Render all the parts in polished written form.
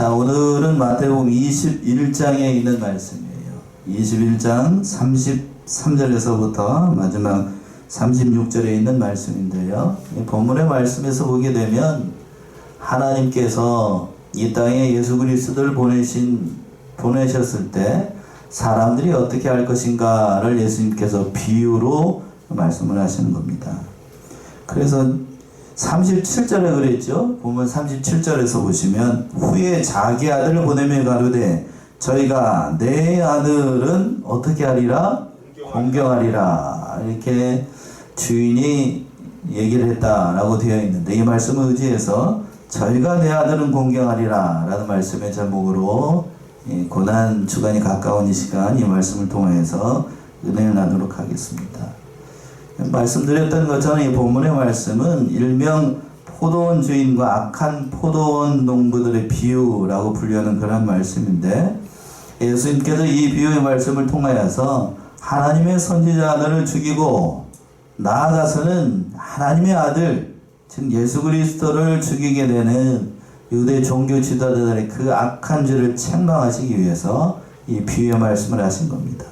자, 오늘은 마태복음 21장에 있는 말씀이에요. 21장 33절에서부터 마지막 36절에 있는 말씀인데요. 이 본문의 말씀에서 보게 되면 하나님께서 이 땅에 예수 그리스도를 보내셨을 때 사람들이 어떻게 할 것인가를 예수님께서 비유로 말씀을 하시는 겁니다. 그래서 37절에 그랬죠. 보면 37절에서 보시면 후에 자기 아들을 보내며 가로되 저희가 내 아들은 어떻게 하리라? 공경하리라. 이렇게 주인이 얘기를 했다라고 되어 있는데 이 말씀을 의지해서 저희가 내 아들은 공경하리라 라는 말씀의 제목으로 고난 주간이 가까운 이 시간 이 말씀을 통해서 은혜를 나누도록 하겠습니다. 말씀드렸던 것처럼 이 본문의 말씀은 일명 포도원 주인과 악한 포도원 농부들의 비유라고 불리는 그런 말씀인데 예수님께서 이 비유의 말씀을 통하여서 하나님의 선지자들을 죽이고 나아가서는 하나님의 아들 즉 예수 그리스도를 죽이게 되는 유대 종교 지도자들의 그 악한 죄를 책망하시기 위해서 이 비유의 말씀을 하신 겁니다.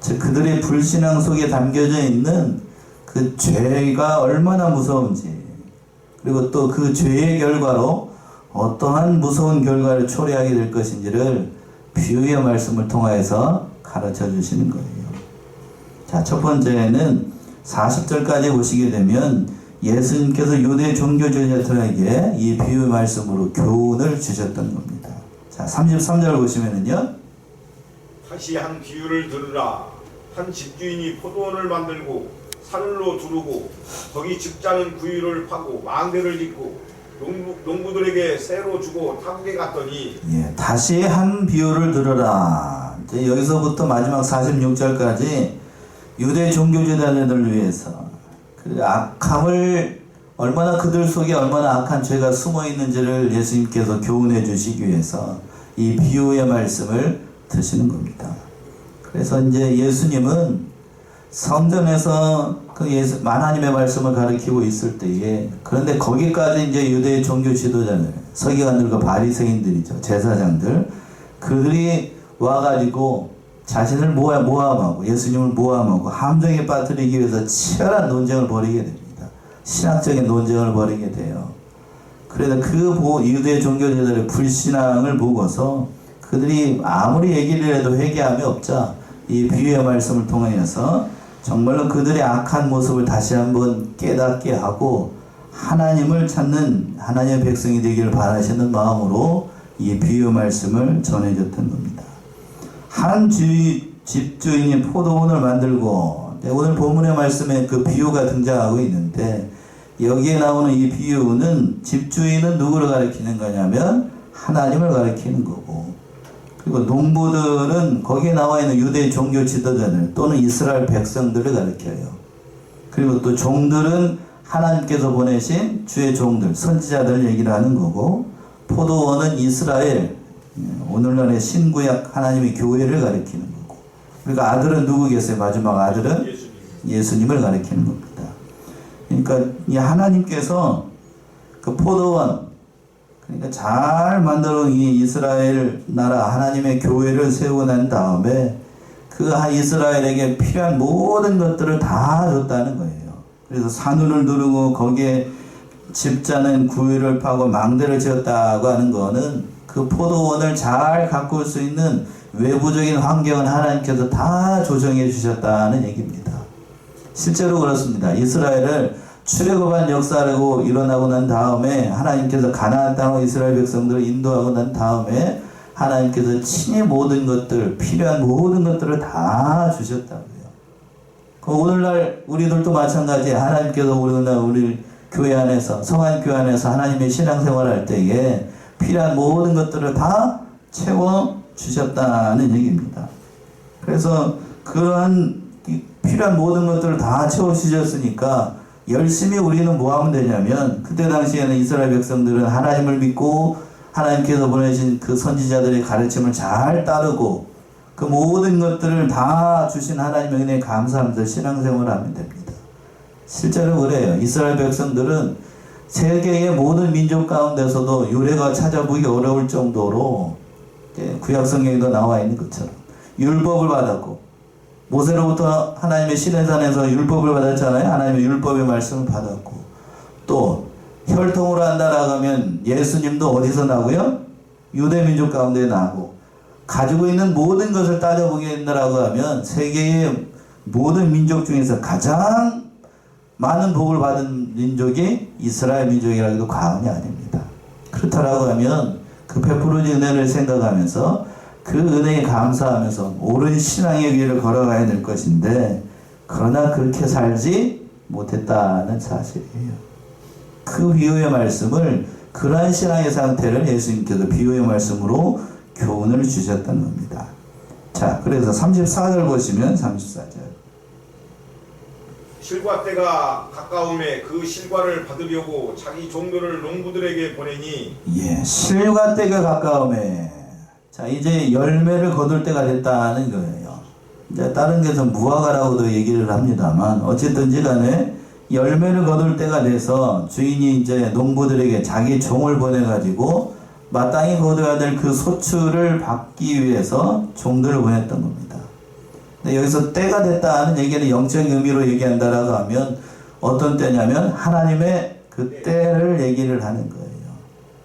즉 그들의 불신앙 속에 담겨져 있는 그 죄가 얼마나 무서운지 그리고 또 그 죄의 결과로 어떠한 무서운 결과를 초래하게 될 것인지를 비유의 말씀을 통하여서 가르쳐 주시는 거예요. 자, 첫 번째는 40절까지 보시게 되면 예수님께서 유대 종교지도자들에게 이 비유의 말씀으로 교훈을 주셨던 겁니다. 자, 33절 보시면은요. 다시 한 비유를 들으라. 한 집주인이 포도원을 만들고 산으로 두르고 거기 집자는 구유를 파고 망대를 잇고 농부들에게 새로 주고 타국에 갔더니 다시 한 비유를 들으라. 이제 여기서부터 마지막 46절까지 유대 종교지도자들을 위해서 그 악함을 얼마나 그들 속에 얼마나 악한 죄가 숨어 있는지를 예수님께서 교훈해 주시기 위해서 이 비유의 말씀을 드시는 겁니다. 그래서 이제 예수님은 성전에서 그 하나님의 말씀을 가르치고 있을 때에 그런데 거기까지 이제 유대 종교 지도자들 서기관들과 바리새인들이죠. 제사장들 그들이 와가지고 자신을 모함하고 예수님을 모함하고 함정에 빠뜨리기 위해서 치열한 논쟁을 벌이게 됩니다. 신학적인 논쟁을 벌이게 돼요. 그래서 그 유대 종교자들의 불신앙을 보고서 그들이 아무리 얘기를 해도 회개함이 없자 이 비유의 말씀을 통해서 정말로 그들의 악한 모습을 다시 한번 깨닫게 하고 하나님을 찾는 하나님의 백성이 되기를 바라시는 마음으로 이 비유의 말씀을 전해줬던 겁니다. 한 집주인이 포도원을 만들고 오늘 본문의 말씀에 그 비유가 등장하고 있는데 여기에 나오는 이 비유는 집주인은 누구를 가리키는 거냐면 하나님을 가리키는 거고 그리고 농부들은 거기에 나와 있는 유대 종교 지도자들 또는 이스라엘 백성들을 가리켜요. 그리고 또 종들은 하나님께서 보내신 주의 종들, 선지자들 얘기를 하는 거고 포도원은 이스라엘, 오늘날의 신구약 하나님의 교회를 가리키는 거고 그러니까 아들은 누구겠어요? 마지막 아들은 예수님을 가리키는 겁니다. 그러니까 이 하나님께서 그 포도원 그러니까 잘 만들어놓은 이 이스라엘 나라 하나님의 교회를 세우고 난 다음에 그 이스라엘에게 필요한 모든 것들을 다 줬다는 거예요. 그래서 산을 두르고 거기에 집자는 구유를 파고 망대를 지었다고 하는 거는 그 포도원을 잘 가꿀 수 있는 외부적인 환경을 하나님께서 다 조정해 주셨다는 얘기입니다. 실제로 그렇습니다. 이스라엘을 출애굽한 역사라고 일어나고 난 다음에 하나님께서 가나안 땅으로 이스라엘 백성들을 인도하고 난 다음에 하나님께서 친히 모든 것들 필요한 모든 것들을 다 주셨다고요. 오늘날 우리들도 마찬가지에 하나님께서 오늘날 우리 교회 안에서 성안 교회 안에서 하나님의 신앙생활을 할 때에 필요한 모든 것들을 다 채워 주셨다는 얘기입니다. 그래서 그러한 필요한 모든 것들을 다 채워 주셨으니까 열심히 우리는 뭐 하면 되냐면 그때 당시에는 이스라엘 백성들은 하나님을 믿고 하나님께서 보내신 그 선지자들의 가르침을 잘 따르고 그 모든 것들을 다 주신 하나님의 은혜에 감사하면서 신앙생활을 하면 됩니다. 실제로 그래요. 이스라엘 백성들은 세계의 모든 민족 가운데서도 유래가 찾아보기 어려울 정도로 구약 성경에도 나와 있는 것처럼 율법을 받았고, 모세로부터 하나님의 시내산에서 율법을 받았잖아요. 하나님의 율법의 말씀을 받았고, 또 혈통으로 한다라고 하면 예수님도 어디서 나고요? 유대 민족 가운데 나고, 가지고 있는 모든 것을 따져보게 된다라고 하면 세계의 모든 민족 중에서 가장 많은 복을 받은 민족이 이스라엘 민족이라고 해도 과언이 아닙니다. 그렇다라고 하면 그 베풀어진 은혜를 생각하면서 그 은혜에 감사하면서 옳은 신앙의 길을 걸어가야 될 것인데, 그러나 그렇게 살지 못했다는 사실이에요. 그 비유의 말씀을, 그러한 신앙의 상태를 예수님께서 비유의 말씀으로 교훈을 주셨던 겁니다. 자, 그래서 34절 보시면 34절. 실과 때가 가까움에 그 실과를 받으려고 자기 종들을 농부들에게 보내니, 예, 실과 때가 가까움에, 자, 이제 열매를 거둘 때가 됐다는 거예요. 이제 다른 데서 무화과라고도 얘기를 합니다만, 어쨌든지 간에 열매를 거둘 때가 돼서 주인이 이제 농부들에게 자기 종을 보내가지고 마땅히 거둬야 될 그 소출을 받기 위해서 종들을 보냈던 겁니다. 근데 여기서 때가 됐다는 얘기는 영적인 의미로 얘기한다라고 하면 어떤 때냐면 하나님의 그 때를 얘기를 하는 거예요.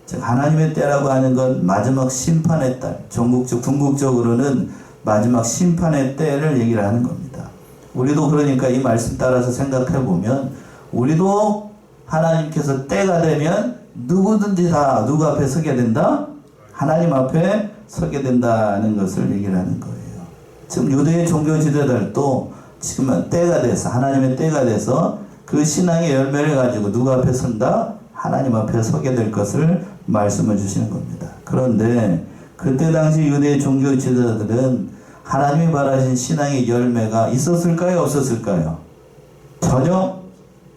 즉 하나님의 때라고 하는 건 마지막 심판의 때, 궁극적으로는 마지막 심판의 때를 얘기를 하는 겁니다. 우리도 그러니까 이 말씀 따라서 생각해 보면, 우리도 하나님께서 때가 되면 누구든지 다 누구 앞에 서게 된다? 하나님 앞에 서게 된다는 것을 얘기를 하는 거예요. 지금 유대의 종교 지도자들도 지금은 때가 돼서, 하나님의 때가 돼서 그 신앙의 열매를 가지고 누구 앞에 선다? 하나님 앞에 서게 될 것을 말씀을 주시는 겁니다. 그런데 그때 당시 유대의 종교 지도자들은 하나님이 바라신 신앙의 열매가 있었을까요? 없었을까요? 전혀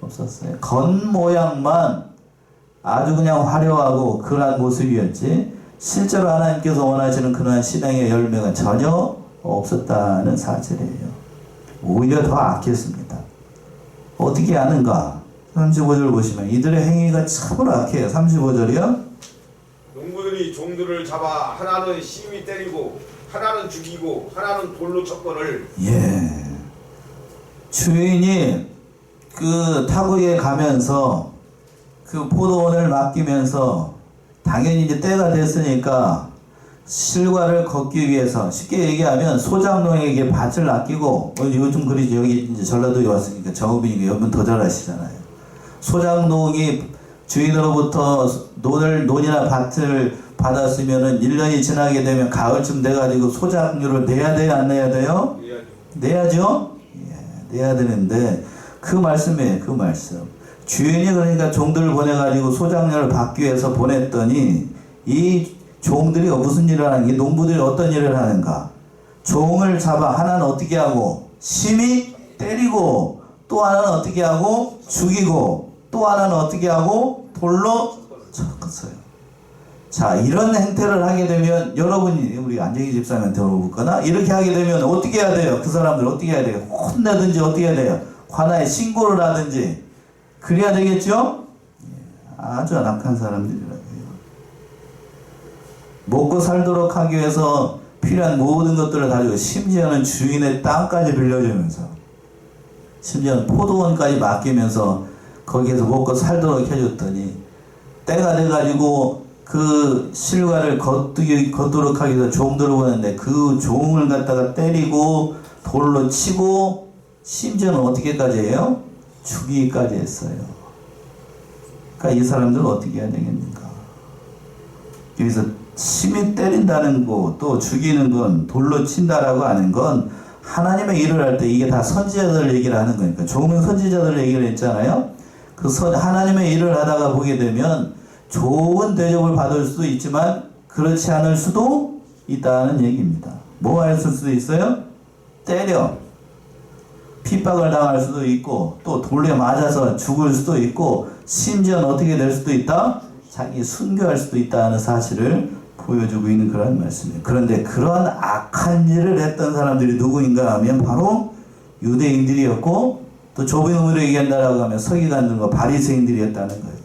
없었어요. 겉모양만 아주 그냥 화려하고 그러한 모습이었지, 실제로 하나님께서 원하시는 그러한 신앙의 열매가 전혀 없었다는 사실이에요. 오히려 더 악했습니다. 어떻게 아는가? 35절 보시면 이들의 행위가 참으로 악해요. 35절이요. 농부들이 종들을 잡아 하나는 심히 때리고 하나는 죽이고 하나는 돌로 쳤거늘. 예. 주인이 그 타국에 가면서 그 포도원을 맡기면서 당연히 이제 때가 됐으니까 실과를 걷기 위해서, 쉽게 얘기하면 소장농에게 밭을 맡기고, 요즘 그러지, 여기 이제 전라도에 왔으니까 정읍이니까 여러분 더 잘하시잖아요. 소장농이 주인으로부터 논이나 밭을 받았으면은 1년이 지나게 되면 가을쯤 돼가지고 소장료를 내야 돼요, 안 내야 돼요? 내야죠? 예, 내야 되는데, 그 말씀이에요, 그 말씀. 주인이 그러니까 종들을 보내가지고 소장료를 받기 위해서 보냈더니, 이 종들이 무슨 일을 하는 게, 농부들이 어떤 일을 하는가? 종을 잡아 하나는 어떻게 하고 심히 때리고, 또 하나는 어떻게 하고 죽이고, 또 하나는 어떻게 하고 돌로 쳤어요. 자, 이런 행태를 하게 되면, 여러분이 우리 안정희 집사님한테 물어볼거나 이렇게 하게 되면 어떻게 해야 돼요? 그 사람들 어떻게 해야 돼요? 혼내든지 어떻게 해야 돼요? 관아에 신고를 하든지 그래야 되겠죠? 아주 악한 사람들이라고요. 먹고 살도록 하기 위해서 필요한 모든 것들을 가지고, 심지어는 주인의 땅까지 빌려주면서, 심지어는 포도원까지 맡기면서 거기에서 먹고 살도록 해줬더니, 때가 돼가지고 그 실과를 걷도록 하기 위해서 종들을 보냈는데 그 종을 갖다가 때리고 돌로 치고, 심지어는 어떻게까지 해요? 죽이기까지 했어요. 그러니까 이 사람들은 어떻게 해야 되겠는가? 여기서 심히 때린다는 거, 또 죽이는 건, 돌로 친다라고 하는 건 하나님의 일을 할 때 이게 다 선지자들 얘기를 하는 거니까. 종은 선지자들 얘기를 했잖아요. 하나님의 일을 하다가 보게 되면 좋은 대접을 받을 수도 있지만 그렇지 않을 수도 있다는 얘기입니다. 뭐 했을 수도 있어요? 때려 핍박을 당할 수도 있고, 또 돌에 맞아서 죽을 수도 있고, 심지어는 어떻게 될 수도 있다? 자기 순교할 수도 있다는 사실을 보여주고 있는 그런 말씀이에요. 그런데 그런 악한 일을 했던 사람들이 누구인가 하면 바로 유대인들이었고, 또 좁은 의미로 얘기한다라고 하면 서기관들과 바리새인들이었다는 거예요.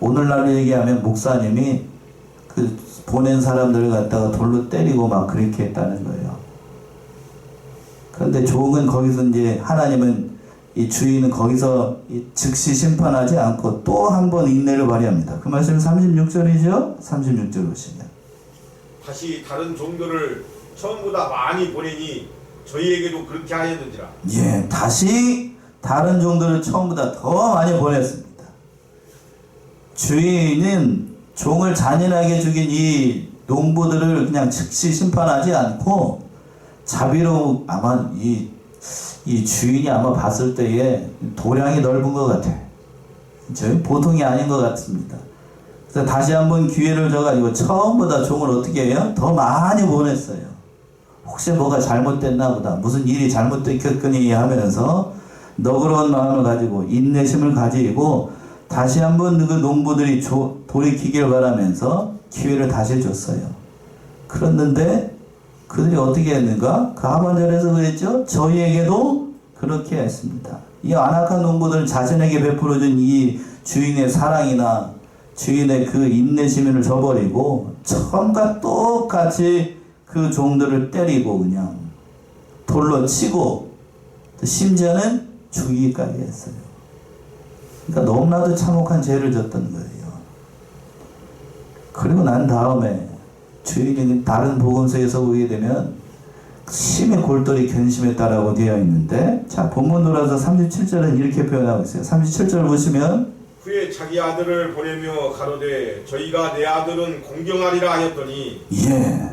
오늘날로 얘기하면 목사님이 그 보낸 사람들을 갖다가 돌로 때리고 막 그렇게 했다는 거예요. 그런데 종은 거기서 이제 하나님은 이 주인은 거기서 즉시 심판하지 않고 또 한 번 인내를 발휘합니다. 그 말씀이 36절이죠? 36절 보시면. 다시 다른 종들을 처음보다 많이 보내니 저희에게도 그렇게 하였는지라. 예, 다시 다른 종들을 처음보다 더 많이 보냈습니다. 주인은 종을 잔인하게 죽인 이 농부들을 그냥 즉시 심판하지 않고 자비로 아마 이 주인이 아마 봤을 때에 도량이 넓은 것 같아. 보통이 아닌 것 같습니다. 그래서 다시 한번 기회를 줘가지고 처음보다 종을 어떻게 해요? 더 많이 보냈어요. 혹시 뭐가 잘못됐나 보다. 무슨 일이 잘못됐겠거니 하면서 너그러운 마음을 가지고 인내심을 가지고 다시 한번 그 농부들이 돌이키길 바라면서 기회를 다시 줬어요. 그랬는데 그들이 어떻게 했는가? 그 하반절에서 그랬죠? 저희에게도 그렇게 했습니다. 이 안악한 농부들은 자신에게 베풀어준 이 주인의 사랑이나 주인의 그 인내심을 저버리고 처음과 똑같이 그 종들을 때리고 그냥 돌로 치고 심지어는 죽이기까지 했어요. 그러니까 너무나도 참혹한 죄를 졌던 거예요. 그리고 난 다음에 주인이 다른 복음서에서 보게 되면 심히 골똘히 견심했다라고 되어 있는데, 자 본문 돌아서 37절은 이렇게 표현하고 있어요. 37절 보시면 후에 자기 아들을 보내며 가로되 저희가 내 아들은 공경하리라 하였더니. 예,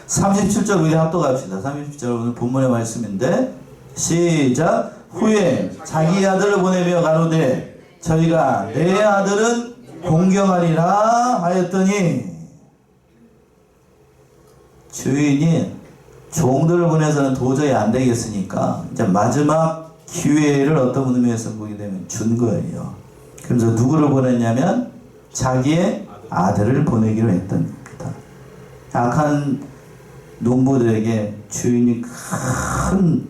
37절 우리 합독합시다. 37절 오늘 본문의 말씀인데 시작. 후에 자기 아들을 보내며 가로되 저희가 내 아들은 공경하리라 하였더니, 주인이 종들을 보내서는 도저히 안 되겠으니까 이제 마지막 기회를 어떤 의미에서 보게 되면 준 거예요. 그래서 누구를 보냈냐면 자기의 아들을 보내기로 했던 겁니다. 악한 농부들에게 주인이 큰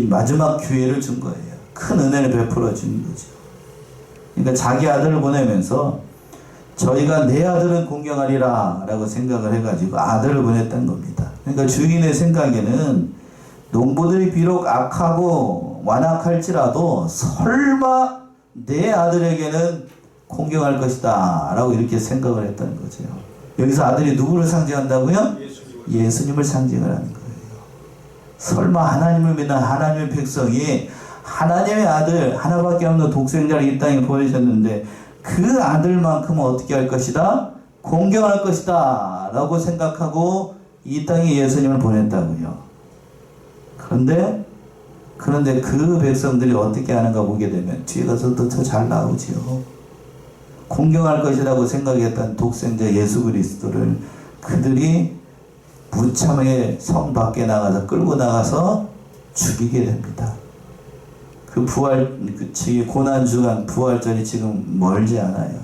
마지막 기회를 준 거예요. 큰 은혜를 베풀어 준 거죠. 그러니까 자기 아들을 보내면서 저희가 내 아들은 공경하리라 라고 생각을 해가지고 아들을 보냈던 겁니다. 그러니까 주인의 생각에는 농부들이 비록 악하고 완악할지라도 설마 내 아들에게는 공경할 것이다 라고 이렇게 생각을 했다는 거죠. 여기서 아들이 누구를 상징한다고요? 예수님을 상징을 하는 거예요. 설마 하나님을 믿는 하나님의 백성이 하나님의 아들 하나밖에 없는 독생자를 이 땅에 보내셨는데 그 아들만큼은 어떻게 할 것이다? 공경할 것이다 라고 생각하고 이 땅에 예수님을 보냈다고요. 그런데 그 백성들이 어떻게 하는가 보게 되면 뒤에 가서 더 잘 나오지요. 공경할 것이라고 생각했던 독생자 예수 그리스도를 그들이 무참하게 성 밖에 나가서 끌고 나가서 죽이게 됩니다. 그 고난주간 부활절이 지금 멀지 않아요.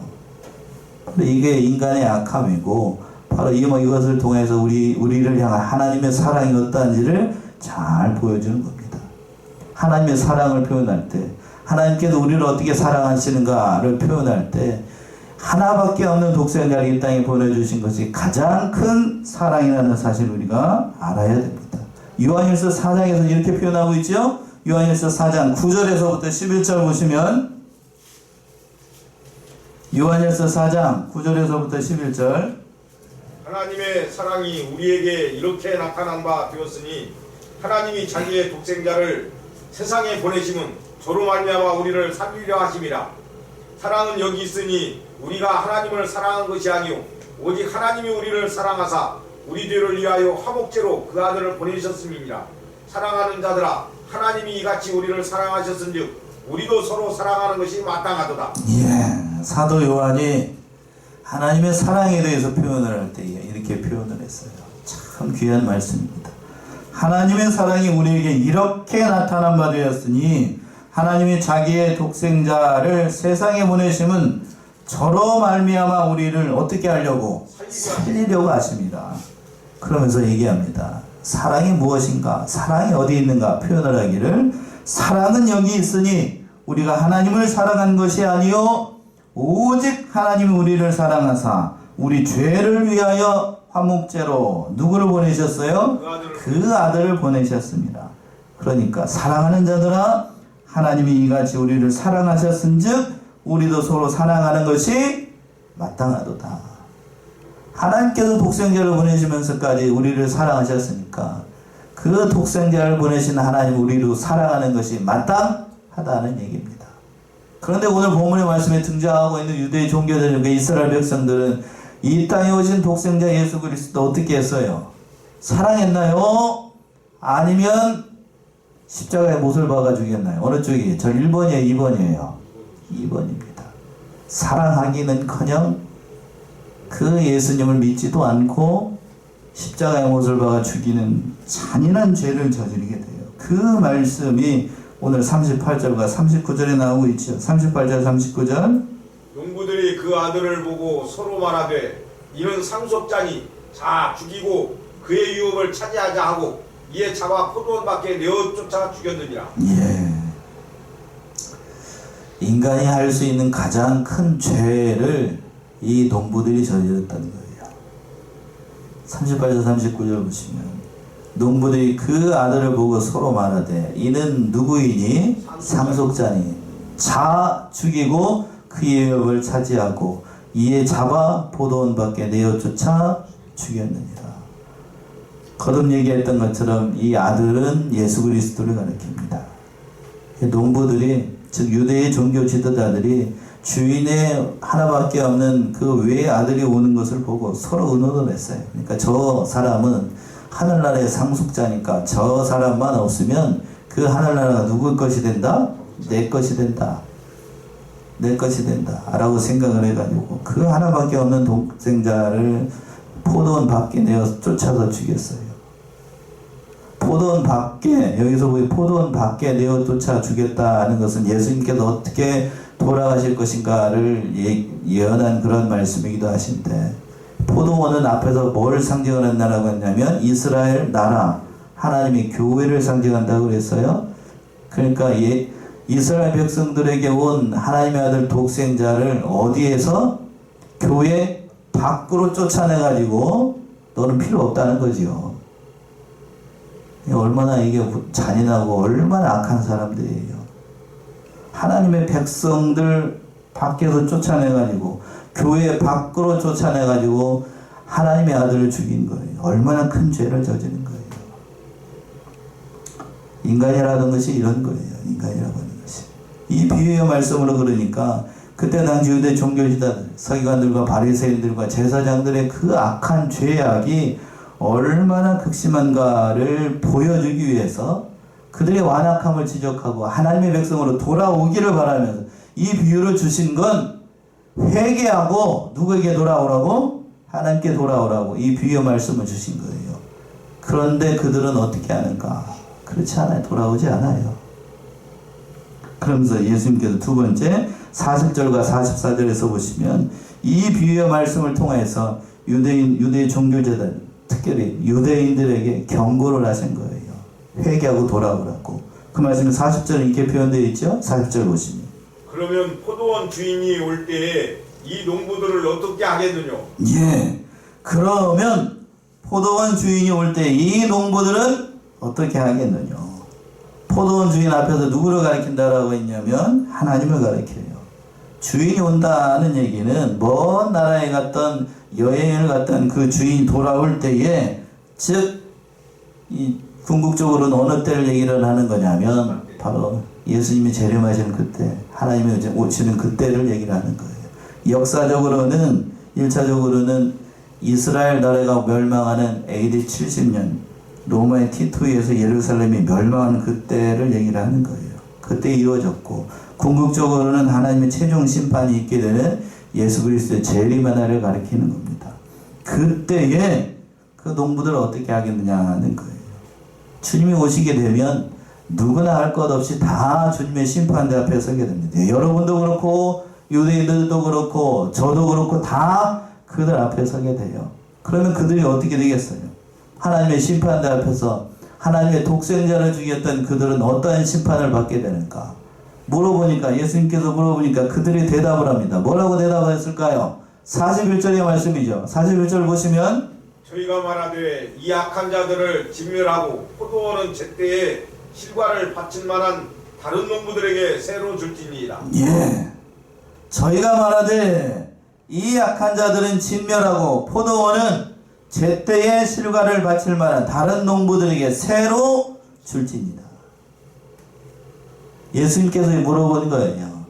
이게 인간의 악함이고 바로 이것을 통해서 우리를 향한 하나님의 사랑이 어떠한지를 잘 보여주는 겁니다. 하나님의 사랑을 표현할 때, 하나님께서 우리를 어떻게 사랑하시는가를 표현할 때 하나밖에 없는 독생자를 이 땅에 보내주신 것이 가장 큰 사랑이라는 사실을 우리가 알아야 됩니다. 요한일서 4장에서 이렇게 표현하고 있죠. 요한일서 4장 9절에서부터 11절 보시면, 요한일서 4장 9절에서부터 11절. 하나님의 사랑이 우리에게 이렇게 나타난 바 되었으니 하나님이 자기의 독생자를 세상에 보내심은 저로 말미암아 우리를 살리려 하심이라. 사랑은 여기 있으니 우리가 하나님을 사랑한 것이 아니요 오직 하나님이 우리를 사랑하사 우리 죄를 위하여 화목제로 그 아들을 보내셨음이니라. 사랑하는 자들아, 하나님이 이같이 우리를 사랑하셨은즉 우리도 서로 사랑하는 것이 마땅하도다. 예, 사도 요한이 하나님의 사랑에 대해서 표현을 할 때 이렇게 표현을 했어요. 참 귀한 말씀입니다. 하나님의 사랑이 우리에게 이렇게 나타난 바 되었으니 하나님이 자기의 독생자를 세상에 보내심은 저로 말미암아 우리를 어떻게 하려고? 살리려고 하십니다. 그러면서 얘기합니다. 사랑이 무엇인가? 사랑이 어디 있는가? 표현을 하기를, 사랑은 여기 있으니 우리가 하나님을 사랑한 것이 아니요 오직 하나님이 우리를 사랑하사 우리 죄를 위하여 화목제로 누구를 보내셨어요? 그 아들을 보내셨습니다. 그러니까 사랑하는 자들아, 하나님이 이같이 우리를 사랑하셨은즉 우리도 서로 사랑하는 것이 마땅하도다. 하나님께서 독생자를 보내시면서까지 우리를 사랑하셨으니까 그 독생자를 보내신 하나님 우리도 사랑하는 것이 마땅하다는 얘기입니다. 그런데 오늘 본문의 말씀에 등장하고 있는 유대 종교들, 이스라엘 백성들은 이 땅에 오신 독생자 예수 그리스도 어떻게 했어요? 사랑했나요? 아니면 십자가에 못을 박아 죽였나요? 어느 쪽이에요? 저 1번이에요? 2번이에요? 2번입니다. 사랑하기는커녕 그 예수님을 믿지도 않고 십자가에 못을 박아 죽이는 잔인한 죄를 저지르게 돼요. 그 말씀이 오늘 38절과 39절에 나오고 있죠. 38절 39절 농부들이 그 아들을 보고 서로 말하되 이는 상속자니 자 죽이고 그의 유업을 차지하자 하고 이에 잡아 포도원 밖에 내어 쫓아 죽였느니라. 예. 인간이 할 수 있는 가장 큰 죄를 이 농부들이 저질렀다는 거예요. 38절 39절 보시면 농부들이 그 아들을 보고 서로 말하되 이는 누구이니? 상속자니 자 죽이고 그의 유업을 차지하고 이에 잡아 포도원 밖에 내어 쫓아 죽였느니라. 거듭 얘기했던 것처럼 이 아들은 예수 그리스도를 가리킵니다. 농부들이 즉 유대의 종교 지도자들이 주인의 하나밖에 없는 그 외의 아들이 오는 것을 보고 서로 의논을 했어요. 그러니까 저 사람은 하늘나라의 상속자니까 저 사람만 없으면 그 하늘나라가 누구 것이 된다? 내 것이 된다. 내 것이 된다 라고 생각을 해가지고 그 하나밖에 없는 독생자를 포도원 밖에 내어 쫓아서 죽였어요. 포도원 밖에, 여기서 보기 포도원 밖에 내어 쫓아 죽였다는 것은 예수님께서 어떻게 돌아가실 것인가를 예언한 그런 말씀이기도 하신데, 포도원은 앞에서 뭘 상징을 한다라고 했냐면 이스라엘 나라, 하나님의 교회를 상징한다고 그랬어요. 그러니까 이스라엘 백성들에게 온 하나님의 아들 독생자를 어디에서? 교회 밖으로 쫓아내가지고 너는 필요 없다는 거지요. 얼마나 이게 잔인하고 얼마나 악한 사람들이에요. 하나님의 백성들 밖에서 쫓아내가지고 교회 밖으로 쫓아내가지고 하나님의 아들을 죽인 거예요. 얼마나 큰 죄를 저지른 거예요. 인간이라는 것이 이런 거예요. 인간이라고 하는 것이. 이 비유의 말씀으로 그러니까 그때 당시 유대 종교지도자들, 서기관들과 바리새인들과 제사장들의 그 악한 죄악이 얼마나 극심한가를 보여주기 위해서 그들의 완악함을 지적하고 하나님의 백성으로 돌아오기를 바라면서 이 비유를 주신 건 회개하고 누구에게 돌아오라고? 하나님께 돌아오라고 이 비유의 말씀을 주신 거예요. 그런데 그들은 어떻게 하는가? 그렇지 않아요. 돌아오지 않아요. 그러면서 예수님께서 두 번째 40절과 44절에서 보시면 이 비유의 말씀을 통해서 유대 종교제들 특별히 유대인들에게 경고를 하신 거예요. 회개하고 돌아오라고. 그 말씀은 40절에 이렇게 표현되어 있죠. 40절 보시면 그러면 포도원 주인이 올 때에 이 농부들을 어떻게 하겠느냐? 예. 그러면 포도원 주인이 올 때 이 농부들은 어떻게 하겠느냐? 포도원 주인 앞에서 누구를 가리킨다라고 했냐면 하나님을 가리켜요. 주인이 온다는 얘기는 먼 나라에 갔던 여행을 갔던 그 주인이 돌아올 때에 즉 이 궁극적으로는 어느 때를 얘기를 하는 거냐면 바로 예수님이 재림하시는 그때, 하나님이 오시는 그때를 얘기를 하는 거예요. 역사적으로는 1차적으로는 이스라엘 나라가 멸망하는 AD 70년 로마의 티토에 의해서 예루살렘이 멸망하는 그때를 얘기를 하는 거예요. 그때 이루어졌고 궁극적으로는 하나님의 최종 심판이 있게 되는 예수 그리스도의 재림의 날을 가리키는 겁니다. 그때에 그 농부들을 어떻게 하겠느냐 하는 거예요. 주님이 오시게 되면 누구나 할 것 없이 다 주님의 심판대 앞에 서게 됩니다. 여러분도 그렇고 유대인들도 그렇고 저도 그렇고 다 그들 앞에 서게 돼요. 그러면 그들이 어떻게 되겠어요? 하나님의 심판대 앞에서 하나님의 독생자를 죽였던 그들은 어떠한 심판을 받게 되는가? 물어보니까 예수님께서 물어보니까 그들이 대답을 합니다. 뭐라고 대답을 했을까요? 41절의 말씀이죠. 41절 보시면 저희가 말하되 이 악한 자들을 진멸하고 포도원은 제때에 실과를 바칠 만한 다른 농부들에게 새로 줄지니이다. 예, 저희가 말하되 이 악한 자들은 진멸하고 포도원은 제때에 실과를 바칠 만한 다른 농부들에게 새로 줄지니이다. 예수님께서 물어보는 거예요.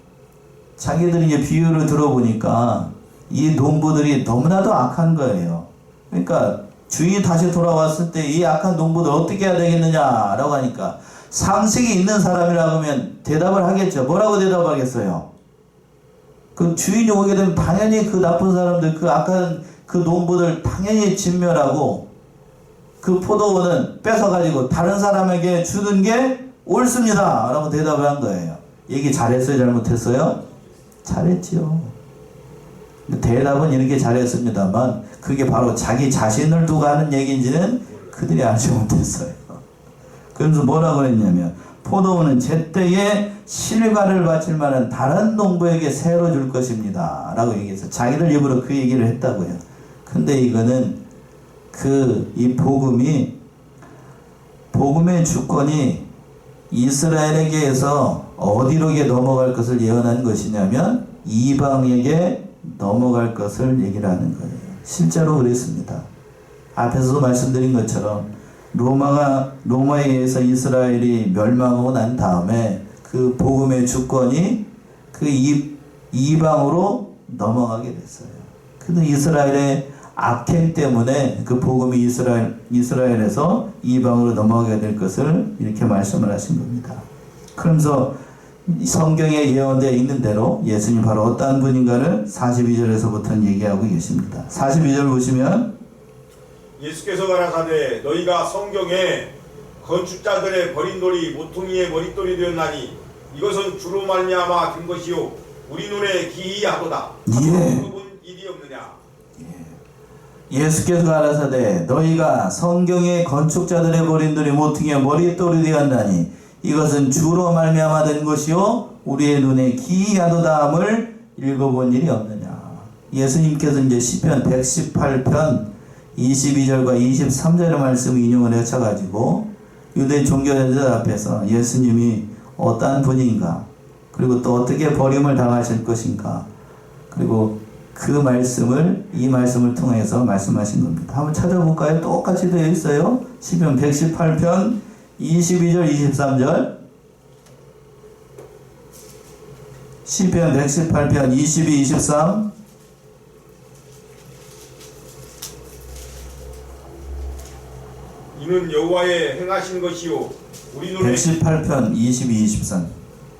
자기들이 이제 비유를 들어보니까 이 농부들이 너무나도 악한 거예요. 그러니까 주인이 다시 돌아왔을 때 이 악한 농부들 어떻게 해야 되겠느냐라고 하니까 상식이 있는 사람이라고 하면 대답을 하겠죠. 뭐라고 대답하겠어요? 그 주인이 오게 되면 당연히 그 나쁜 사람들, 그 악한 그 농부들 당연히 진멸하고 그 포도원은 뺏어가지고 다른 사람에게 주는 게 옳습니다 라고 대답을 한 거예요. 얘기 잘했어요? 잘못했어요? 잘했지요. 대답은 이렇게 잘했습니다만 그게 바로 자기 자신을 두고 하는 얘기인지는 그들이 알지 못했어요. 그래서 뭐라고 했냐면 포도원은 제때에 실과를 바칠 만한 다른 농부에게 새로 줄 것입니다 라고 얘기해서 자기들 입으로 그 얘기를 했다고요. 근데 이거는 이 복음의 주권이 이스라엘에게서 어디로 넘어갈 것을 예언한 것이냐면 이방에게 넘어갈 것을 얘기를 하는 거예요. 실제로 그랬습니다. 앞에서도 말씀드린 것처럼 로마에 의해서 이스라엘이 멸망하고 난 다음에 그 복음의 주권이 그 이방으로 넘어가게 됐어요. 근데 이스라엘의 악행 때문에 그 복음이 이스라엘에서 이방으로 넘어가게 될 것을 이렇게 말씀을 하신 겁니다. 그러면서 성경에 예언되어 있는 대로 예수님 바로 어떠한 분인가를 42절에서부터 얘기하고 계십니다. 42절 보시면 예수께서 가라사대 너희가 성경에 건축자들의 버린 돌이 모퉁이의 머릿돌이 되었나니 이것은 주로 말미암아 된 것이요 우리 눈에 기이하도다. 예. 본 일이 없느냐. 예수께서 가라사대 너희가 성경에 건축자들의 버린 돌이 모퉁이의 머릿돌이 되었나니 이것은 주로 말미암아 된 것이요 우리의 눈에 기이하도다함을 읽어본 일이 없느냐. 예수님께서 이제 시편 118편 22절과 23절의 말씀을 인용을 해쳐가지고 유대 종교자들 앞에서 예수님이 어떠한 분인가, 그리고 또 어떻게 버림을 당하실 것인가, 그리고 그 말씀을 이 말씀을 통해서 말씀하신 겁니다. 한번 찾아볼까요? 똑같이 되어 있어요. 시편 118편 22절 23절. 시편 118편 22, 23. 이는 여호와의 행하신 것이요 우리 눈에 118편 22, 23.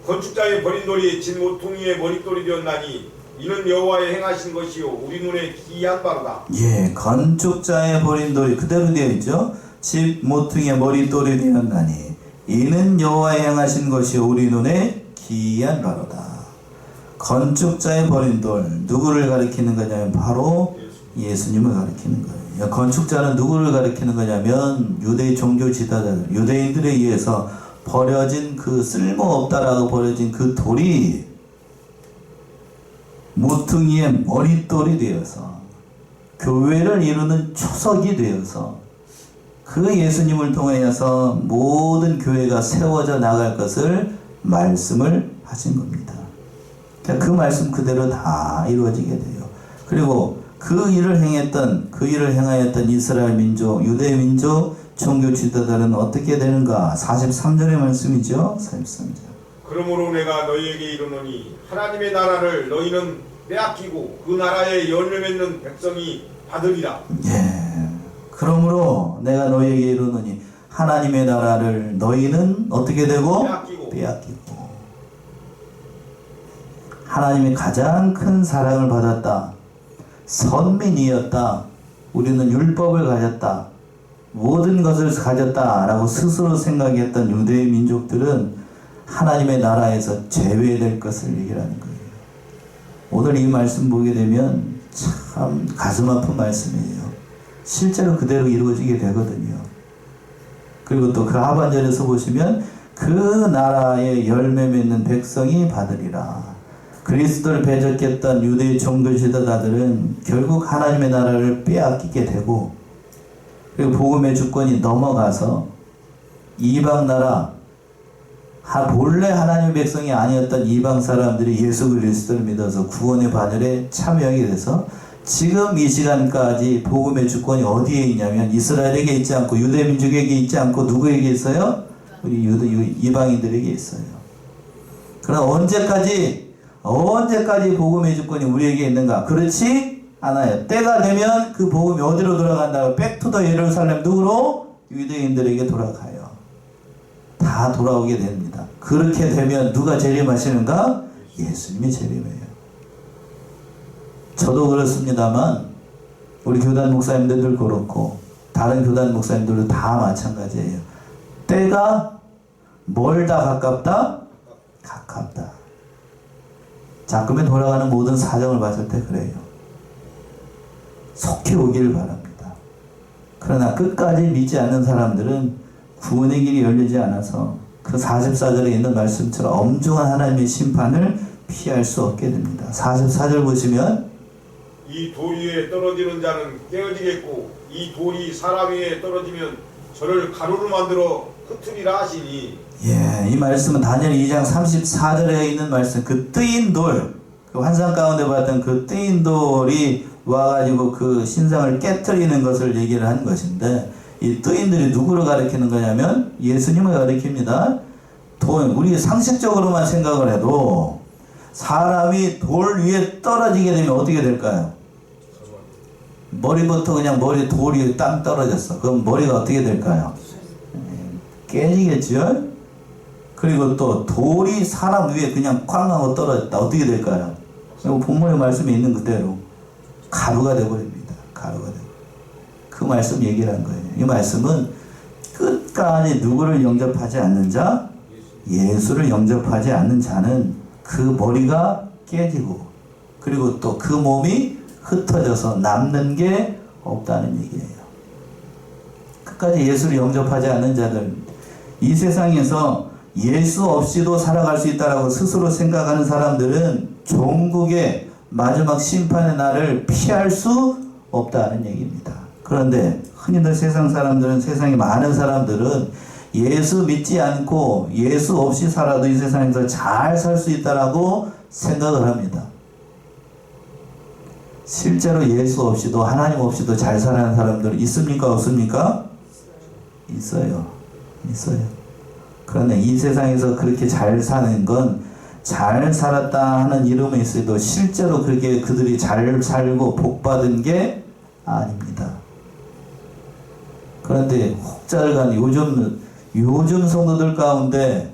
건축자의 버린 돌이 진 모퉁이의 머릿돌이 되었나니 이는 여호와의 행하신 것이요 우리 눈에 기이한 바로다. 예, 건축자의 버린 돌이 그대로 되어 있죠. 집 모퉁이의 머릿돌이 되었나니 이는 여호와의 행하신 것이요 우리 눈에 기이한 바로다. 건축자의 버린 돌, 누구를 가리키는 거냐면 바로 예수님을 가리키는 거예요. 건축자는 누구를 가리키는 거냐면 유대 종교 지도자들, 유대인들에 의해서 버려진 그 쓸모없다라고 버려진 그 돌이 모퉁이의 머릿돌이 되어서 교회를 이루는 초석이 되어서 그 예수님을 통하여서 모든 교회가 세워져 나갈 것을 말씀을 하신 겁니다. 그러니까 그 말씀 그대로 다 이루어지게 돼요. 그리고 그 일을 행하였던 이스라엘 민족, 유대 민족, 종교 지도자들은 어떻게 되는가? 43절의 말씀이죠. 43절. 그러므로 내가 너희에게 이르노니 하나님의 나라를 너희는 빼앗기고 그 나라에 열매 맺는 백성이 받으리라. 예. 그러므로 내가 너희에게 이르노니 하나님의 나라를 너희는 어떻게 되고? 빼앗기고. 하나님의 가장 큰 사랑을 받았다. 선민이었다. 우리는 율법을 가졌다. 모든 것을 가졌다 라고 스스로 생각했던 유대의 민족들은 하나님의 나라에서 제외될 것을 얘기하는 거예요. 오늘 이 말씀 보게 되면 참 가슴 아픈 말씀이에요. 실제로 그대로 이루어지게 되거든요. 그리고 또 그 하반절에서 보시면 그 나라의 열매 맺는 백성이 받으리라. 그리스도를 배적했던 유대 종교 지도자들은 결국 하나님의 나라를 빼앗기게 되고, 그리고 복음의 주권이 넘어가서 이방 나라, 본래 하나님의 백성이 아니었던 이방 사람들이 예수 그리스도를 믿어서 구원의 반열에 참여하게 돼서 지금 이 시간까지 복음의 주권이 어디에 있냐면 이스라엘에게 있지 않고 유대 민족에게 있지 않고 누구에게 있어요? 우리 이방인들에게 있어요. 그러나 언제까지 복음의 주권이 우리에게 있는가? 그렇지 않아요. 때가 되면 그 복음이 어디로 돌아간다고? 백투더 예루살렘, 누구로? 유대인들에게 돌아가요. 다 돌아오게 됩니다. 그렇게 되면 누가 재림하시는가? 예수님이 재림해요. 저도 그렇습니다만 우리 교단 목사님들도 그렇고 다른 교단 목사님들도 다 마찬가지예요. 때가 멀다 가깝다? 가깝다. 자꾸만 돌아가는 모든 사정을 봤을 때 그래요. 속히 오기를 바랍니다. 그러나 끝까지 믿지 않는 사람들은 구원의 길이 열리지 않아서 그 44절에 있는 말씀처럼 엄중한 하나님의 심판을 피할 수 없게 됩니다. 44절 보시면 이 돌 위에 떨어지는 자는 깨어지겠고 이 돌이 사람 위에 떨어지면 저를 가루로 만들어 흩으리라 하시니. 이 말씀은 다니엘 2장 34절에 있는 말씀, 그 뜨인 돌, 그 환상 가운데 봤던 그 뜨인 돌이 와가지고 그 신상을 깨트리는 것을 얘기를 한 것인데, 이 뜨인들이 누구를 가리키는 거냐면 예수님을 가리킵니다. 우리 상식적으로만 생각을 해도 사람이 돌 위에 떨어지게 되면 어떻게 될까요? 머리부터 그냥 돌이 땅 떨어졌어. 그럼 머리가 어떻게 될까요? 깨지겠죠? 그리고 또 돌이 사람 위에 그냥 쾅 하고 떨어졌다. 어떻게 될까요? 본문의 말씀에 있는 그대로 가루가 되어버립니다. 가루가 되고. 그 말씀 얘기를 한 거예요. 이 말씀은 끝까지 누구를 영접하지 않는 자, 예수를 영접하지 않는 자는 그 머리가 깨지고, 그리고 또 그 몸이 흩어져서 남는 게 없다는 얘기예요. 끝까지 예수를 영접하지 않는 자들, 이 세상에서 예수 없이도 살아갈 수 있다라고 스스로 생각하는 사람들은 종국의 마지막 심판의 날을 피할 수 없다는 얘기입니다. 그런데 흔히들 세상의 많은 사람들은 예수 믿지 않고 예수 없이 살아도 이 세상에서 잘 살 수 있다라고 생각을 합니다. 실제로 예수 없이도 하나님 없이도 잘 살아가는 사람들 있습니까? 없습니까? 있어요. 그런데 이 세상에서 그렇게 잘 사는 건 잘 살았다 하는 이름이 있어도 실제로 그렇게 그들이 잘 살고 복받은 게 아닙니다. 그런데 혹자간 요즘 성도들 가운데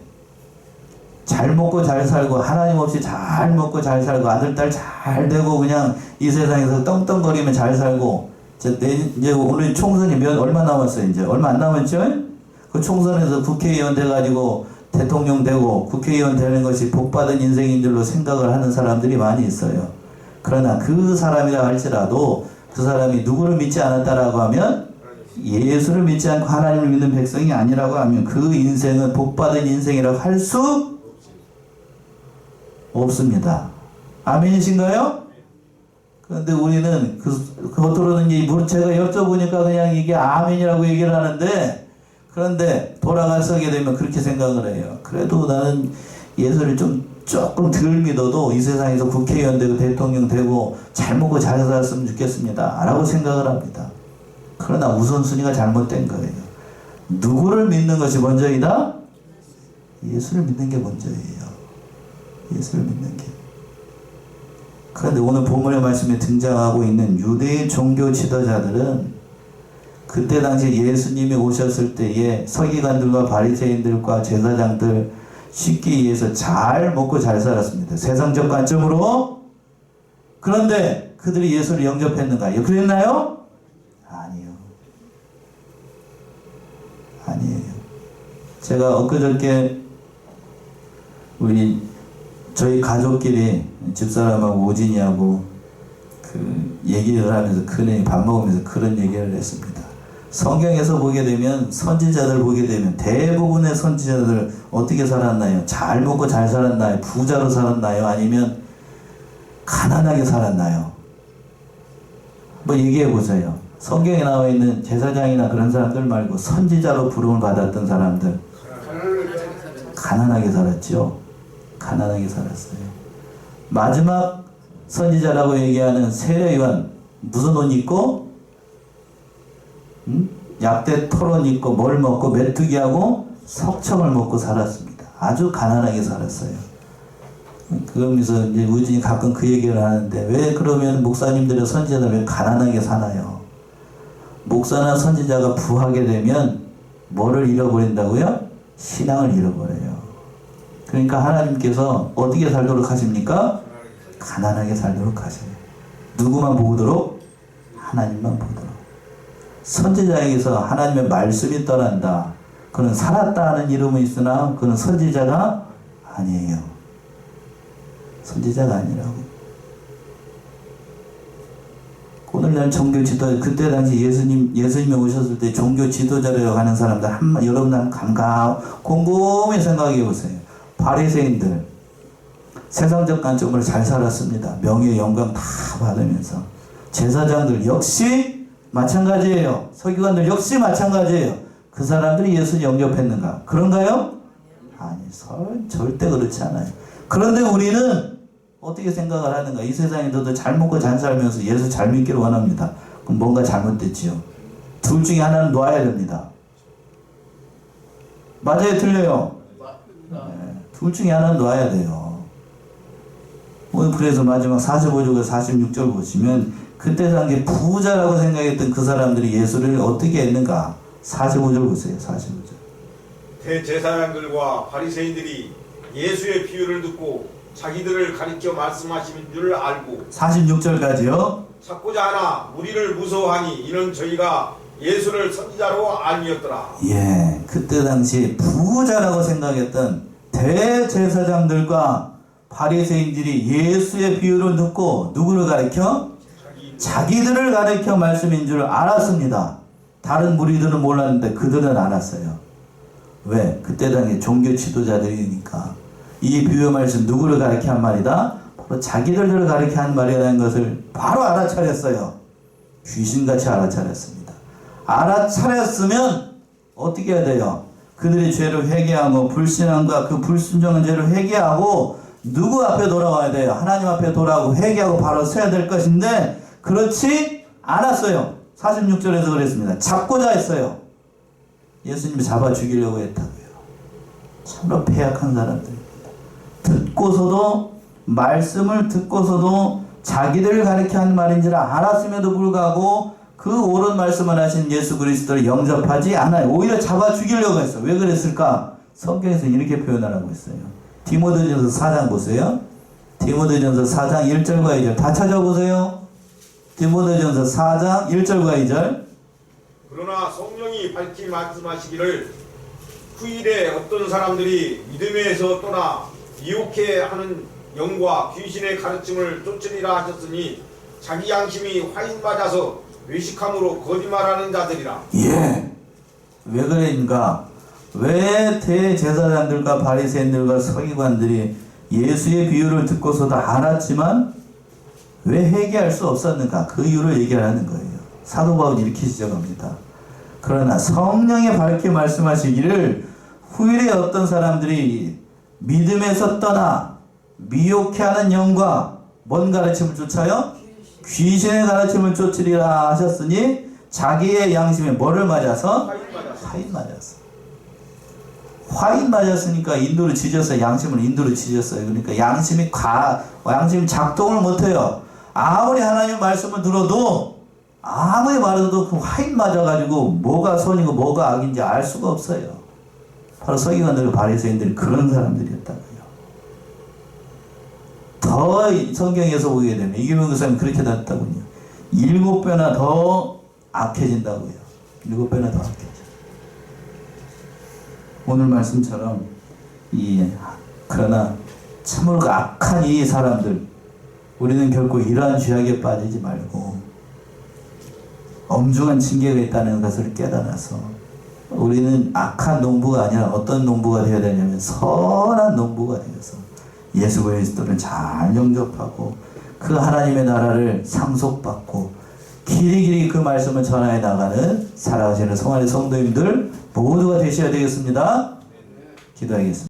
잘 먹고 잘 살고 하나님 없이 잘 먹고 잘 살고 아들 딸 잘 되고 그냥 이 세상에서 떵떵거리면 잘 살고, 이제 오늘 총선이 얼마 남았어요? 이제 얼마 안 남았죠? 그 총선에서 국회의원 돼가지고 대통령 되고 국회의원 되는 것이 복받은 인생인 줄로 생각을 하는 사람들이 많이 있어요. 그러나 그 사람이라 할지라도 그 사람이 누구를 믿지 않았다라고 하면, 예수를 믿지 않고 하나님을 믿는 백성이 아니라고 하면 그 인생은 복받은 인생이라고 할 수 없습니다. 아멘이신가요? 그런데 우리는 겉으로는 제가 여쭤보니까 그냥 이게 아멘이라고 얘기를 하는데, 그런데 돌아가서게 되면 그렇게 생각을 해요. 그래도 나는 예수를 조금 덜 믿어도 이 세상에서 국회의원 되고 대통령 되고 잘 먹고 잘 살았으면 좋겠습니다 라고 생각을 합니다. 그러나 우선순위가 잘못된 거예요. 누구를 믿는 것이 먼저이다? 예수를 믿는 게 먼저예요. 예수를 믿는 게. 그런데 오늘 본문의 말씀에 등장하고 있는 유대의 종교 지도자들은 그때 당시 예수님이 오셨을 때에 서기관들과 바리새인들과 제사장들 쉽게 얘기해서 잘 먹고 잘 살았습니다. 세상적 관점으로. 그런데 그들이 예수를 영접했는가요? 그랬나요? 아니에요. 제가 엊그저께 저희 가족끼리 집사람하고 오진이하고 얘기를 하면서 밥 먹으면서 그런 얘기를 했습니다. 성경에서 보게 되면 선지자들 보게 되면 대부분의 선지자들 어떻게 살았나요? 잘 먹고 잘 살았나요? 부자로 살았나요? 아니면 가난하게 살았나요? 뭐 얘기해 보세요. 성경에 나와 있는 제사장이나 그런 사람들 말고 선지자로 부름을 받았던 사람들 가난하게 살았죠. 가난하게 살았어요. 마지막 선지자라고 얘기하는 세례요한 무슨 옷 입고 약대 토론 입고 뭘 먹고 메뚜기하고 석청을 먹고 살았습니다. 아주 가난하게 살았어요. 그러면서 이제 우진이 가끔 그 얘기를 하는데 왜 그러면 목사님들의 선지자들 왜 가난하게 사나요? 목사나 선지자가 부하게 되면 뭐를 잃어버린다고요? 신앙을 잃어버려요. 그러니까 하나님께서 어떻게 살도록 하십니까? 가난하게 살도록 하셔요. 누구만 보도록? 하나님만 보도록. 선지자에게서 하나님의 말씀이 떠난다. 그는 살았다 하는 이름은 있으나 그는 선지자가 아니에요. 선지자가 아니라고. 오늘날 종교 지도, 그때 당시 예수님이 오셨을 때 종교 지도자라고 하는 사람들, 여러분 한번 곰곰이 생각해 보세요. 바리새인들, 세상적 관점으로 잘 살았습니다. 명예, 영광 다 받으면서. 제사장들 역시 마찬가지예요. 서기관들 역시 마찬가지예요. 그 사람들이 예수를 영접했는가? 그런가요? 아니, 절대 그렇지 않아요. 그런데 우리는 어떻게 생각을 하는가? 이 세상에서도 잘 먹고 잘 살면서 예수 잘 믿기를 원합니다. 그럼 뭔가 잘못됐지요. 둘 중에 하나는 놓아야 됩니다. 맞아요? 틀려요? 네, 둘 중에 하나는 놓아야 돼요. 오늘 그래서 마지막 45절과 46절 보시면 그때 당시 부자라고 생각했던 그 사람들이 예수를 어떻게 했는가? 45절 보세요. 45절. 대제사장들과 바리새인들이 예수의 비유를 듣고 자기들을 가리켜 말씀하시는 줄 알고 46절까지요. 찾고자 하나 무리를 무서워하니 이는 저희가 예수를 선지자로 아니었더라. 예, 그때 당시 부자라고 생각했던 대제사장들과 바리새인들이 예수의 비유를 듣고 누구를 가리켜? 자기들을 가리켜 말씀인 줄 알았습니다. 다른 무리들은 몰랐는데 그들은 알았어요. 왜? 그때 당시 종교 지도자들이니까. 이 비유 말씀 누구를 가리켜 한 말이다? 바로 자기들을 가리켜 한 말이라는 것을 바로 알아차렸어요. 귀신같이 알아차렸습니다. 알아차렸으면 어떻게 해야 돼요? 그들의 죄를 회개하고 불신앙과 그 불순종한 죄를 회개하고 누구 앞에 돌아와야 돼요? 하나님 앞에 돌아오고 회개하고 바로 서야 될 것인데 그렇지 않았어요. 46절에서 그랬습니다. 잡고자 했어요. 예수님이 잡아 죽이려고 했다고요. 참으로 패약한 사람들. 듣고서도 말씀을 듣고서도 자기들을 가리켜 하는 말인 줄 알았음에도 불구하고 그 옳은 말씀을 하신 예수 그리스도를 영접하지 않아요. 오히려 잡아 죽이려고 했어요. 왜 그랬을까? 성경에서 이렇게 표현하라고 했어요. 디모데전서 4장 보세요. 디모데전서 4장 1절과 2절 다 찾아보세요. 디모데전서 4장 1절과 2절. 그러나 성령이 밝히 말씀하시기를 후일에 어떤 사람들이 믿음에서 떠나 미혹해 하는 영과 귀신의 가르침을 쫓으리라 하셨으니 자기 양심이 화인 맞아서 외식함으로 거짓말하는 자들이라. 예. 왜 그랬는가? 왜 대제사장들과 바리새인들과 서기관들이 예수의 비유를 듣고서도 알았지만 왜 회개할 수 없었는가? 그 이유를 얘기하는 거예요. 사도 바울이 이렇게 지적합니다. 그러나 성령의 밝게 말씀하시기를 후일에 어떤 사람들이 믿음에서 떠나 미혹해하는 영과 뭔 가르침을 쫓아요? 귀신의 가르침을 쫓으리라 하셨으니 자기의 양심에 뭐를 맞아서? 화인 맞았어. 화인 맞았으니까 인도를 지졌어요. 양심을 인도를 지졌어요. 그러니까 양심이 작동을 못해요. 아무리 하나님 말씀을 들어도 아무리 말해도 그 화인 맞아가지고 뭐가 선이고 뭐가 악인지 알 수가 없어요. 바로 서기관들과 바리새인들이 그런 사람들이었다고요. 더 성경에서 보게 되면 이규명 교사님 그렇게 됐다군요. 7배나 더 악해진다고요. 7배나 더 악해져. 오늘 말씀처럼 그러나 참으로 악한 이 사람들 우리는 결코 이러한 죄악에 빠지지 말고 엄중한 징계가 있다는 것을 깨달아서 우리는 악한 농부가 아니라 어떤 농부가 되어야 되냐면 선한 농부가 되어서 예수 그리스도를 잘 영접하고 그 하나님의 나라를 상속받고 길이길이 그 말씀을 전하여 나가는 살아가시는 성안의 성도님들 모두가 되셔야 되겠습니다. 기도하겠습니다.